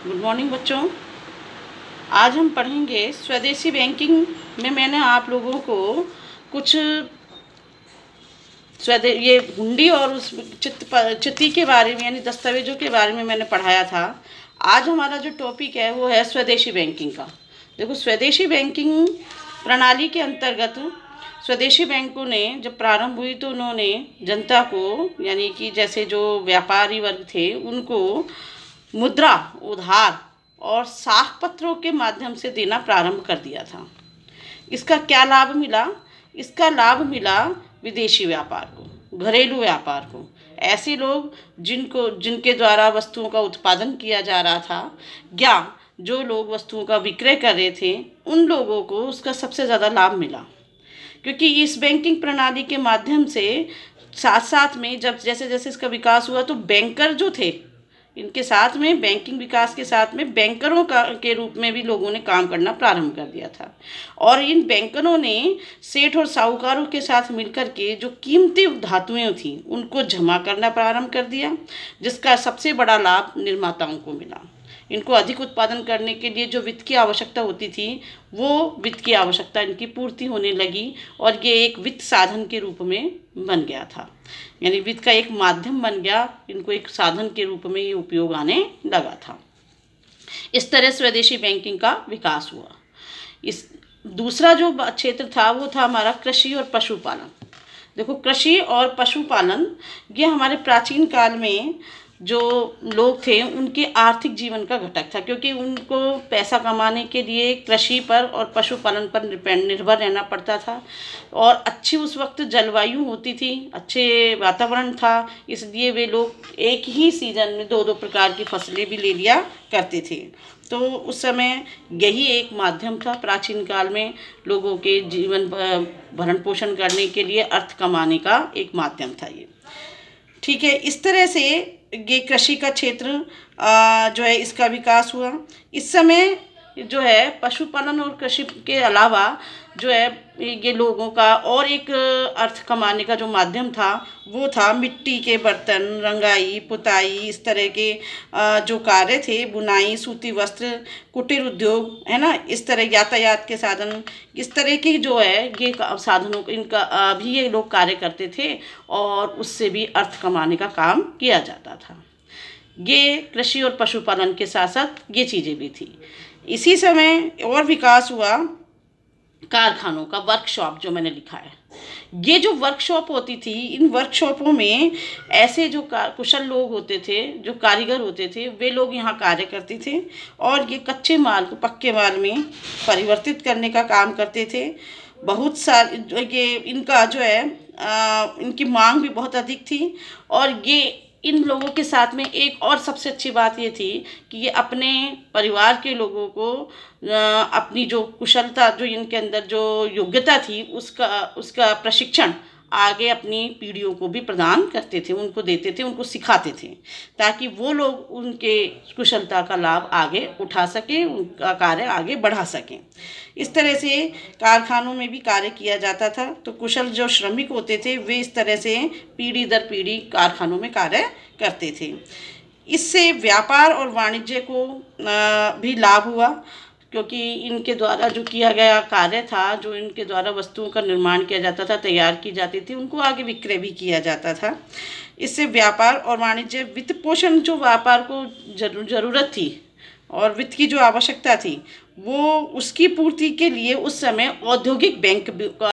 Good morning बच्चों। आज हम पढ़ेंगे स्वदेशी बैंकिंग में मैंने आप लोगों को कुछ ये हुंडी और उस चिट्ठी के बारे में यानी दस्तावेजों के बारे में मैंने पढ़ाया था। आज हमारा जो टॉपिक है वो है स्वदेशी बैंकिंग का। देखो, स्वदेशी बैंकिंग प्रणाली के अंतर्गत स्वदेशी बैंकों ने जब प्रारंभ हुई तो उन्होंने जनता को यानी कि जैसे जो व्यापारी वर्ग थे उनको मुद्रा, उधार और साख पत्रों के माध्यम से देना प्रारंभ कर दिया था। इसका क्या लाभ मिला? इसका लाभ मिला विदेशी व्यापार को, घरेलू व्यापार को। ऐसे लोग जिनके द्वारा वस्तुओं का उत्पादन किया जा रहा था या जो लोग वस्तुओं का विक्रय कर रहे थे, उन लोगों को उसका सबसे ज़्यादा लाभ मिला। क्योंकि इस बैंकिंग प्रणाली के माध्यम से साथ साथ में जब जैसे जैसे इसका विकास हुआ तो बैंकर जो थे, इनके साथ में बैंकिंग विकास के साथ में बैंकरों के रूप में भी लोगों ने काम करना प्रारंभ कर दिया था। और इन बैंकरों ने सेठ और साहूकारों के साथ मिलकर के जो कीमती धातुएं थी उनको जमा करना प्रारंभ कर दिया, जिसका सबसे बड़ा लाभ निर्माताओं को मिला। इनको अधिक उत्पादन करने के लिए जो वित्त की आवश्यकता होती थी वो वित्त की आवश्यकता इनकी पूर्ति होने लगी और ये एक वित्त साधन के रूप में बन गया था, यानी वित्त का एक माध्यम बन गया। इनको एक साधन के रूप में ये उपयोग आने लगा था। इस तरह स्वदेशी बैंकिंग का विकास हुआ। इस दूसरा जो क्षेत्र था वो था हमारा कृषि और पशुपालन। देखो, कृषि और पशुपालन ये हमारे प्राचीन काल में जो लोग थे उनके आर्थिक जीवन का घटक था, क्योंकि उनको पैसा कमाने के लिए कृषि पर और पशुपालन पर निर्भर रहना पड़ता था। और अच्छी उस वक्त जलवायु होती थी, अच्छे वातावरण था, इसलिए वे लोग एक ही सीज़न में दो दो प्रकार की फसलें भी ले लिया करते थे। तो उस समय यही एक माध्यम था प्राचीन काल में लोगों के जीवन भरण पोषण करने के लिए, अर्थ कमाने का एक माध्यम था ये। ठीक है, इस तरह से ये कृषि का क्षेत्र जो है इसका विकास हुआ। इस समय जो है पशुपालन और कृषि के अलावा जो है ये लोगों का और एक अर्थ कमाने का जो माध्यम था वो था मिट्टी के बर्तन, रंगाई, पुताई, इस तरह के जो कार्य थे, बुनाई, सूती वस्त्र, कुटीर उद्योग, है ना, इस तरह यातायात के साधन, इस तरह की जो है ये साधनों इनका भी ये लोग कार्य करते थे और उससे भी अर्थ कमाने का काम किया जाता था। ये कृषि और पशुपालन के साथ साथ ये चीज़ें भी थी। इसी समय और विकास हुआ कारखानों का, वर्कशॉप जो मैंने लिखा है। ये जो वर्कशॉप होती थी, इन वर्कशॉपों में ऐसे जो कुशल लोग होते थे, जो कारीगर होते थे, वे लोग यहाँ कार्य करते थे और ये कच्चे माल को पक्के माल में परिवर्तित करने का काम करते थे। बहुत सारे ये इनका जो है इनकी मांग भी बहुत अधिक थी। और ये इन लोगों के साथ में एक और सबसे अच्छी बात ये थी कि ये अपने परिवार के लोगों को अपनी जो कुशलता, जो इनके अंदर जो योग्यता थी उसका प्रशिक्षण आगे अपनी पीढ़ियों को भी प्रदान करते थे, उनको देते थे, उनको सिखाते थे, ताकि वो लोग उनके कुशलता का लाभ आगे उठा सकें, उनका कार्य आगे बढ़ा सकें। इस तरह से कारखानों में भी कार्य किया जाता था। तो कुशल जो श्रमिक होते थे वे इस तरह से पीढ़ी दर पीढ़ी कारखानों में कार्य करते थे। इससे व्यापार और वाणिज्य को भी लाभ हुआ, क्योंकि इनके द्वारा जो किया गया कार्य था, जो इनके द्वारा वस्तुओं का निर्माण किया जाता था, तैयार की जाती थी, उनको आगे विक्रय भी किया जाता था। इससे व्यापार और वाणिज्य, वित्त पोषण जो व्यापार को ज़रूरत थी और वित्त की जो आवश्यकता थी वो उसकी पूर्ति के लिए उस समय औद्योगिक बैंक